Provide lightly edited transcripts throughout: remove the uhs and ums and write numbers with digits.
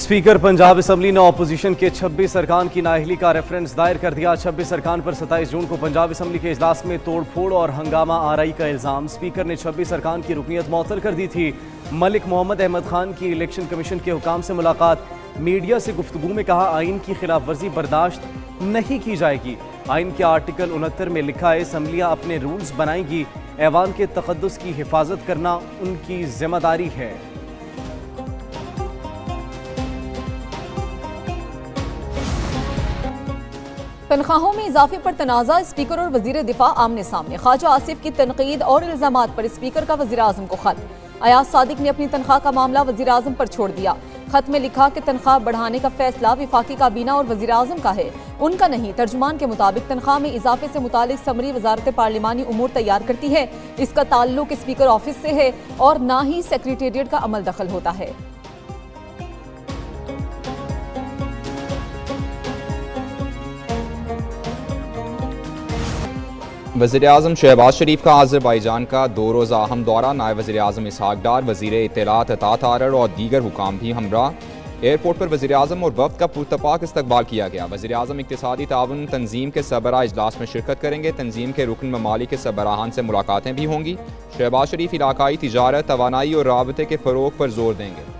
Speaker Punjab assembly ने opposition के 26 अरकान की नाअहली का रेफरेंस दायर कर दिया। 26 अरकान पर 27 जून को पंजाब असम्बली के इजलास में तोड़फोड़ और हंगामा आराई का इल्जाम। स्पीकर ने 26 अरकान की रुकनीत मुअत्तल कर दी थी। मलिक मोहम्मद अहमद खान की इलेक्शन कमीशन के हुकाम से मुलाकात। मीडिया से गुफ्तगू में कहा, आइन की खिलाफ वर्जी बर्दाश्त नहीं की जाएगी। आइन के आर्टिकल 69 में लिखा है, असम्बलियाँ अपने रूल्स बनाएंगी। ऐवान के तकद्दुस की हिफाजत करना उनकी जिम्मेदारी है। तनख्वाहों में इजाफे पर तनाज़ा, स्पीकर और वजीर दिफा आमने सामने। ख्वाजा आसिफ की तनकीद और इल्जामात पर स्पीकर का वजीर आजम को खत। अयाज सादिक ने अपनी तनख्वाह का मामला वजीर आजम पर छोड़ दिया। खत में लिखा कि तनख्वाह बढ़ाने का फैसला विफाकी काबीना और वजीर आजम का है, उनका नहीं। तर्जुमान के मुताबिक तनख्वाह में इजाफे से मुतालिक समरी वजारत पार्लिमानी उमूर तैयार करती है। इसका ताल्लुक स्पीकर ऑफिस से है और ना ही सेक्रेटेरिएट का अमल दखल होता है। वज़ीर-ए-आज़म शहबाज शरीफ का आज़रबाईजान का 2 रोज़ा अहम दौरा। नायब वज़ीर-ए-आज़म इसहाक डार, वज़ीर इत्तलात अतात आरर और दीगर हुकाम भी हमरा। एयरपोर्ट पर वज़ीर-ए-आज़म और वफ़द का पुरतपाक इस्तकबाल किया गया। वज़ीर-ए-आज़म इक़्तिसादी ताउन तंजीम के सरबराह इजलास में शिरकत करेंगे। तंजीम के रुकन ममालिक के सरबराहान से मुलाकातें भी होंगी। शहबाज शरीफ इलाकाई तिजारत, तवानाई और राबते के फ़रोग पर जोर देंगे।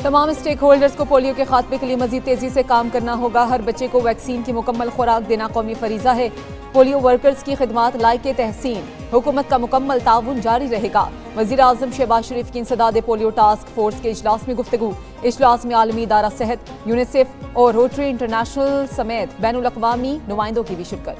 तमाम स्टेक होल्डर्स को पोलियो के खात्मे के लिए मजीद तेजी से काम करना होगा। हर बच्चे को वैक्सीन की मुकम्मल खुराक देना कौमी फरीजा है। पोलियो वर्कर्स की खिदमात लायक तहसीन, हुकूमत का मुकम्मल ताउन जारी रहेगा। वज़ीर आज़म शहबाज शरीफ की इंसदाद पोलियो टास्क फोर्स के इजलास में गुफ्तगू। इजलास में आलमी इदारा सेहत, यूनिसेफ और रोटरी इंटरनेशनल समेत बैनुल अक़वामी नुमाइंदों की भी शिरकत।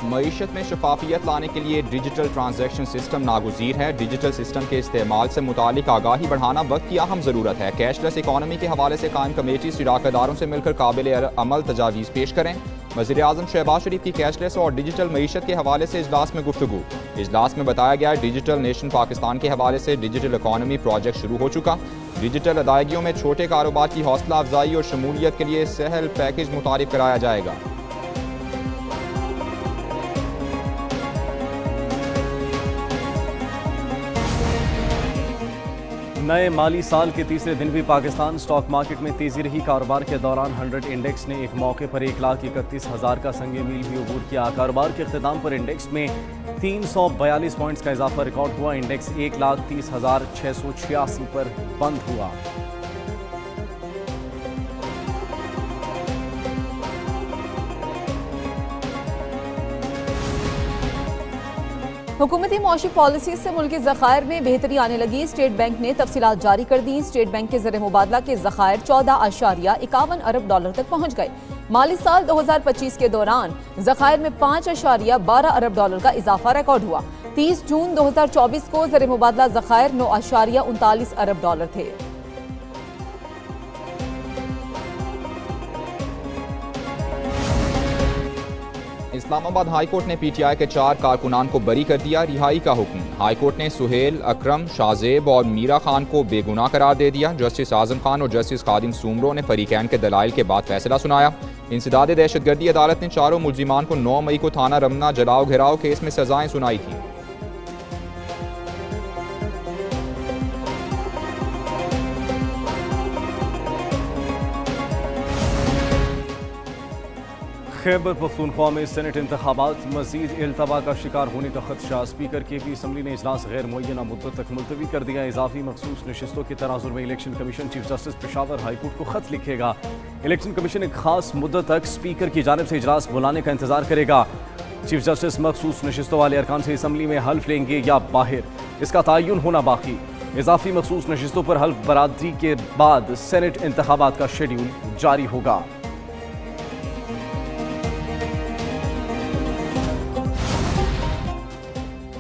मईशत में शफाफियत लाने के लिए डिजिटल ट्रांजैक्शन सिस्टम नागुज़ीर है। डिजिटल सिस्टम के इस्तेमाल से मुतालिक आगाही बढ़ाना वक्त की अहम ज़रूरत है। कैशलेस इकॉनमी के हवाले से कायम कमेटी शिराकतदारों से मिलकर काबिल अमल तजावीज़ पेश करें। वज़ीर आज़म शहबाज शरीफ की कैशलेस और डिजिटल मईशत के हवाले से इजलास में गुफ्तगू। इजलास में बताया गया, डिजिटल नेशन पाकिस्तान के हवाले से डिजिटल इकॉनमी प्रोजेक्ट शुरू हो चुका। डिजिटल अदायगियों में छोटे कारोबार की हौसला अफजाई और शमूलियत के लिए सहल पैकेज मुतारिफ कराया जाएगा। नए माली साल के तीसरे दिन भी पाकिस्तान स्टॉक मार्केट में तेजी रही। कारोबार के दौरान 100 इंडेक्स ने एक मौके पर 1,31,000 का संगे मील भी अबूर किया। कारोबार के अख्ताम पर इंडेक्स में 342 पॉइंट्स का इजाफा रिकॉर्ड हुआ। इंडेक्स 1,30,686 पर बंद हुआ। हुकूमती मौशी पॉलिसी से मुल्की ज़खायर में बेहतरी आने लगी। स्टेट बैंक ने तफसीलात जारी कर दी। स्टेट बैंक के ज़र मुबादला के ज़खायर 14.51 अरब डॉलर तक पहुँच गए। माली साल 2025 के दौरान ज़खायर में 5.12 अरब डॉलर का इजाफा रिकॉर्ड हुआ। 30 जून 2024 को ज़र मुबादला ज़खायर 9.39 अरब डॉलर थे। इस्लामाबाद हाईकोर्ट ने पीटीआई के 4 कारकुनान को बरी कर दिया। रिहाई का हुक्म। हाईकोर्ट ने सुहेल, अकरम, शाहजेब और मीरा खान को बेगुनाह करार दे दिया। जस्टिस आजम खान और जस्टिस खादिम सूमरो ने फरीकैन के दलाइल के बाद फैसला सुनाया। इंसदाद दहशतगर्दी अदालत ने चारों मुल्जिमान को 9 मई को थाना रमना जलाओ घेराव केस में सजाएं सुनाई थी। खैबर पख्तूनख्वा में सेनेट इंतखाबात मजीद इल्तबा का शिकार होने का खदशा। स्पीकर के पी असम्बली ने इजलास गैर मुअय्यना मुद्दत तक मुलतवी कर दिया। इजाफी मखसूस नशिस्तों के तनाजुर में election commission chief justice Peshawar high court को खत लिखेगा। इलेक्शन कमीशन एक खास मुद्दत तक स्पीकर की जानिब से इजलास बुलाने का इंतजार करेगा। चीफ जस्टिस मखसूस नशिस्तों वाले अरकान से असम्बली में हल्फ लेंगे या बाहर, इसका तयन होना बाकी। इजाफी मखसूस नशिस्तों पर हल्फ बरादरी के बाद सेनेट इंतखाबात का शेड्यूल जारी होगा।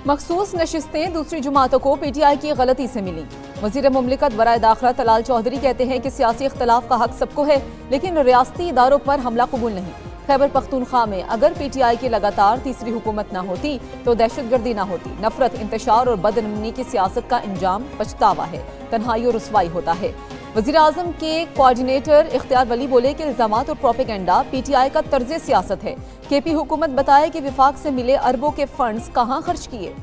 मखसूस नशिस्तें दूसरी जमातों को पीटीआई की गलती से मिली। वज़ीर मुमलिकत बराए दाखिला तलाल चौधरी कहते हैं कि सियासी इख्तलाफ का हक सबको है, लेकिन रियासती इदारों पर हमला कबूल नहीं। खैबर पख्तूनख्वा में अगर पीटीआई की लगातार तीसरी हुकूमत न होती तो दहशतगर्दी न होती, नफरत, इंतशार और बदअमनी की सियासत का अंजाम पछतावा है, तन्हाई और रुसवाई होता है। वज़ीर-ए-आज़म के कोऑर्डिनेटर इख्तियार वली बोले कि इल्जामात और प्रोपेगेंडा पीटीआई का तर्ज सियासत है। केपी हुकूमत बताए कि विफाक से मिले अरबों के फंड्स कहां खर्च किए।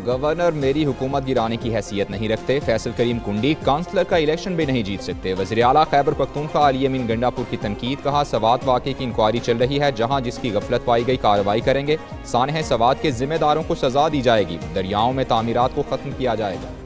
गवर्नर मेरी हुकूमत गिराने की हैसियत नहीं रखते। फैसल करीम कुंडी काउंसलर का इलेक्शन भी नहीं जीत सकते। वज़ीर आला खैबर पख्तूनख्वा अली अमीन गंडापुर की तनकीद, कहा सवात वाक़े की इंक्वायरी चल रही है, जहां जिसकी गफलत पाई गई कार्रवाई करेंगे। सानह सवात के जिम्मेदारों को सजा दी जाएगी। दरियाओं में तामीरात को खत्म किया जाएगा।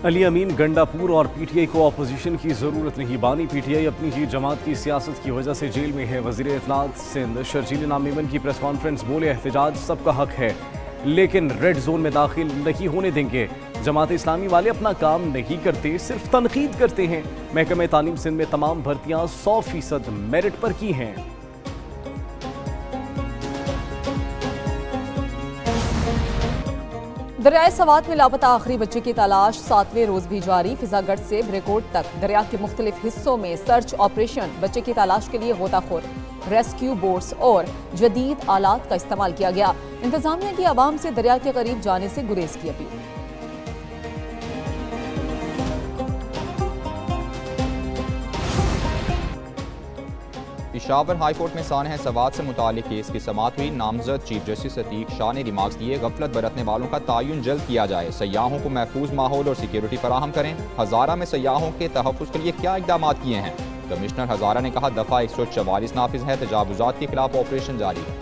अली अमीन गंडापुर और पीटीआई को अपोजिशन की जरूरत नहीं। बानी पीटीआई अपनी ही जमात की सियासत की वजह से जेल में है। वजीर इत्तलात सिंध शर्जील इनाम मेमन की प्रेस कॉन्फ्रेंस, बोले एहतजाज सबका हक है लेकिन रेड जोन में दाखिल नहीं होने देंगे। जमात इस्लामी वाले अपना काम नहीं करते, सिर्फ तनकीद करते हैं। महकमे तालीम सिंध में तमाम भर्तियां 100% मेरिट पर की हैं। दरियाए सवात में लापता आखिरी बच्चे की तलाश 7वें रोज भी जारी। फिजागढ़ से ब्रेकोट तक दरिया के मुख्तलिफ हिस्सों में सर्च ऑपरेशन। बच्चे की तलाश के लिए गोताखोर, रेस्क्यू बोट्स और जदीद आलात का इस्तेमाल किया गया। इंतजामिया की आवाम से दरिया के करीब जाने से गुरेज की अपील। पेशावर हाई कोर्ट में सानह सवात से मुतालिक केस की समाअत हुई। नामजद चीफ जस्टिस अतीक शाह ने रिमार्क्स दिए, गफलत बरतने वालों का तयन जल्द किया जाए। सयाहों को महफूज माहौल और सिक्योरिटी फराहम करें। हज़ारा में सयाहों के तहफ़्फ़ुज़ के लिए क्या इक़दाम किए हैं? कमिश्नर हज़ारा ने कहा, दफ़ा 144 नाफिज है, तजावुज़ात के खिलाफ ऑपरेशन जारी है।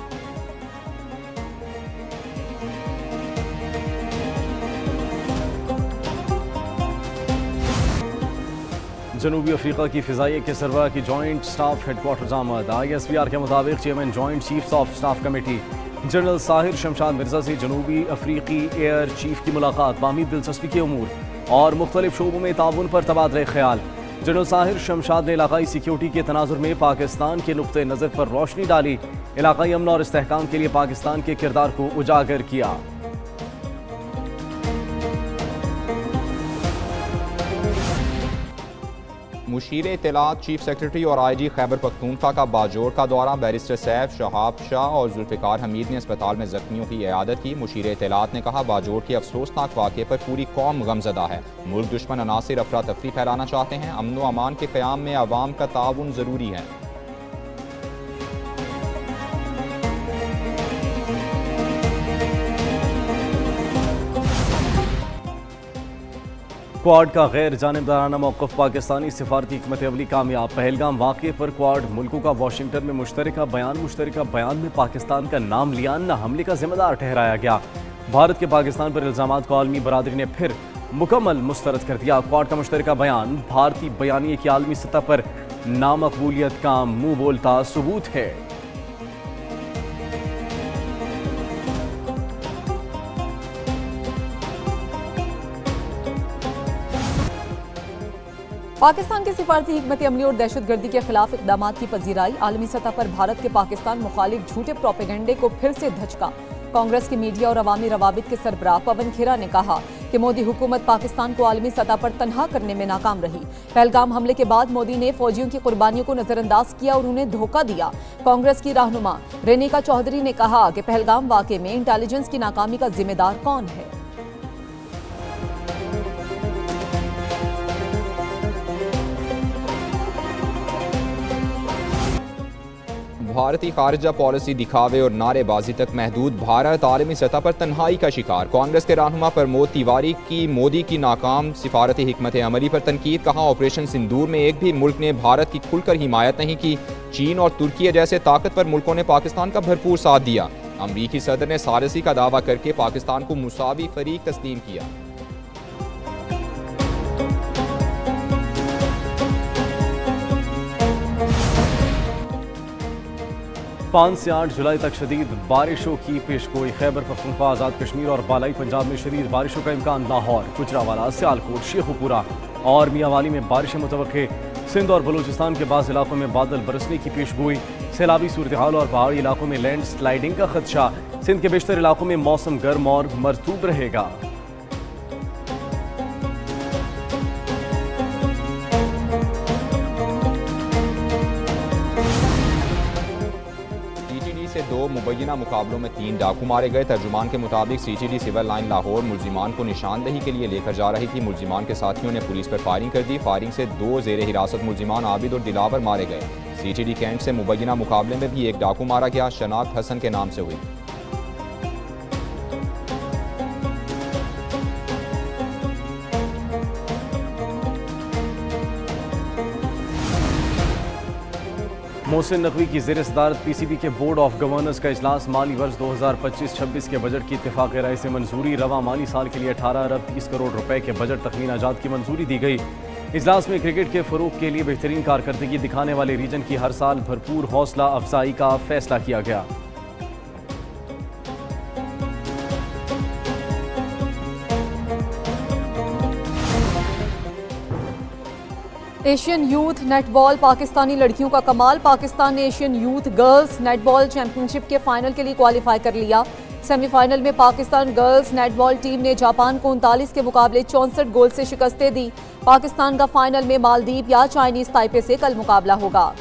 जनूबी अफ्रीका की फ़िज़ाइया के सरबराह की जॉइंट स्टाफ हेडक्वार्टर्स आमद। ISPR के मुताबिक chairman joint chiefs of staff committee general Sahir Shamshad Mirza से जनूबी अफ्रीकी एयर चीफ की मुलाकात। बामी दिलचस्पी के उमूर और मुख्तलिफ शोबों में ताउन पर तबादला ख्याल। जनरल साहिर शमशाद ने इलाकाई सिक्योरिटी के तनाजुर में पाकिस्तान के नुक्ते नज़र पर रोशनी डाली। इलाकाई अमन और इस्तेहकाम के लिए पाकिस्तान के किरदार को उजागर किया। मुशीर इत्तलात चीफ सेक्रेटरी और IG खैबर पख्तूनख्वा का बाजोड़ का दौरा। बैरिस्टर सैफ, शहाब शाह और जुल्फ़िकार हमीद ने अस्पताल में जख्मियों की इयादत की। मुशीर इत्तलात ने कहा, बाजोड़ के अफसोसनाक वाक़े पर पूरी कौम गमज़दा है। मुल्क दुश्मन अनासिर अफरा तफरी फैलाना चाहते हैं। अमन व अमान के क़याम में अवाम का ताउन ज़रूरी है। क्वाड का गैर जानिबदाराना मौक़िफ़। पाकिस्तानी सिफारती हिकमत अमली कामयाब। पहलगाम वाक़े पर क्वाड मुल्कों का वाशिंगटन में मुश्तरका बयान में पाकिस्तान का नाम लिया न हमले का जिम्मेदार ठहराया गया। भारत के पाकिस्तान पर इल्ज़ामात को आलमी बरादरी ने फिर मुकम्मल मुस्तरद कर दिया। क्वाड का मुश्तरका बयान भारतीय बयानिए की आलमी सतह पर नामकबूलियत का मुँह बोलता सबूत है। पाकिस्तान की सिफारती हिकमत अमली और दहशतगर्दी के खिलाफ इक़दामात की पजीराई। आलमी सतह पर भारत के पाकिस्तान मुखालिफ झूठे प्रोपेगेंडे को फिर से धचका। कांग्रेस के मीडिया और अवामी रवाबित के सरबराह पवन खेरा ने कहा कि मोदी हुकूमत पाकिस्तान को आलमी सतह पर तनहा करने में नाकाम रही। पहलगाम हमले के बाद मोदी ने फौजियों की कुर्बानियों को नजरअंदाज किया और उन्हें धोखा दिया। कांग्रेस की रहनुमा रेनिका चौधरी ने कहा कि पहलगाम वाक़े में इंटेलिजेंस की नाकामी का जिम्मेदार कौन है। भारतीय खारजा पॉलिसी दिखावे और नारेबाजी तक महदूद। भारत आलमी सतह पर तन्हाई का शिकार। कांग्रेस के रहनुमा प्रमोद तिवारी की मोदी की नाकाम सिफारती हिकमत अमली पर तनकीद। कहा, ऑपरेशन सिंदूर में एक भी मुल्क ने भारत की खुलकर हिमायत नहीं की। चीन और तुर्की जैसे ताकतवर मुल्कों ने पाकिस्तान का भरपूर साथ दिया। अमरीकी सदर ने सारसी का दावा करके पाकिस्तान को मुसावी फरीक तस्लीम किया। 5 से 8 जुलाई तक शदीद बारिशों की पेशगोई। खैबर पख्तूनख्वा, आज़ाद कश्मीर और बालाई पंजाब में शदीद बारिशों का इम्कान। लाहौर, गुजरावाला, सियालकोट, शेखुपुरा और मियांवाली में बारिशें मुतवक्के। सिंध और बलूचिस्तान के बाज़ इलाकों में बादल बरसने की पेशगोई। सैलाबी सूरत हाल और पहाड़ी इलाकों में लैंड स्लाइडिंग का खदशा। सिंध के बेशतर इलाकों में मौसम गर्म और मरतूब रहेगा। CTD से 2 मुबैना मुकाबलों में 3 डाकू मारे गए। तर्जुमान के मुताबिक CTD सिविल लाइन लाहौर मुलजिमान को निशानदही के लिए लेकर जा रही थी। मुलजिमान के साथियों ने पुलिस पर फायरिंग कर दी। फायरिंग से 2 जेर हिरासत मुलजिमान आबिद और दिलावर मारे गए। CTD कैंट से मुबैना मुकाबले में भी एक डाकू मारा गया। शनाख्त हसन के नाम से हुई। मोहसिन नकवी की ज़ेर सदारत PCB के बोर्ड ऑफ गवर्नर्स का इजलास। माली वर्ष 2025-26 के बजट की इत्तेफाक राय से मंजूरी। रवा माली साल के लिए 18 अरब 30 करोड़ रुपए के बजट तखमीना जात की मंजूरी दी गई। इजलास में क्रिकेट के फ़रोग के लिए बेहतरीन कारकर्दगी दिखाने वाले रीजन की हर साल भरपूर हौसला अफजाई का फैसला किया गया। एशियन यूथ नेटबॉल पाकिस्तानी लड़कियों का कमाल। पाकिस्तान ने Asian youth girls netball championship के फाइनल के लिए क्वालिफाई कर लिया। सेमीफाइनल में पाकिस्तान गर्ल्स नेटबॉल टीम ने जापान को 39 के मुकाबले 64 गोल से शिकस्तें दी। पाकिस्तान का फाइनल में मालदीव या चाइनीज ताइपे से कल मुकाबला होगा।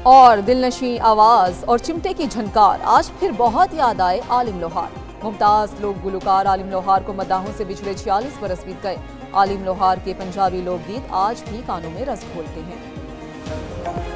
और दिलनशी आवाज और चिमटे की झनकार, आज फिर बहुत याद आए आलिम लोहार। मुमताज लोक गुलकार आलिम लोहार को मदाहों से पिछले 46 बरस बीत गए। आलिम लोहार के पंजाबी लोकगीत आज भी कानों में रस घोलते हैं।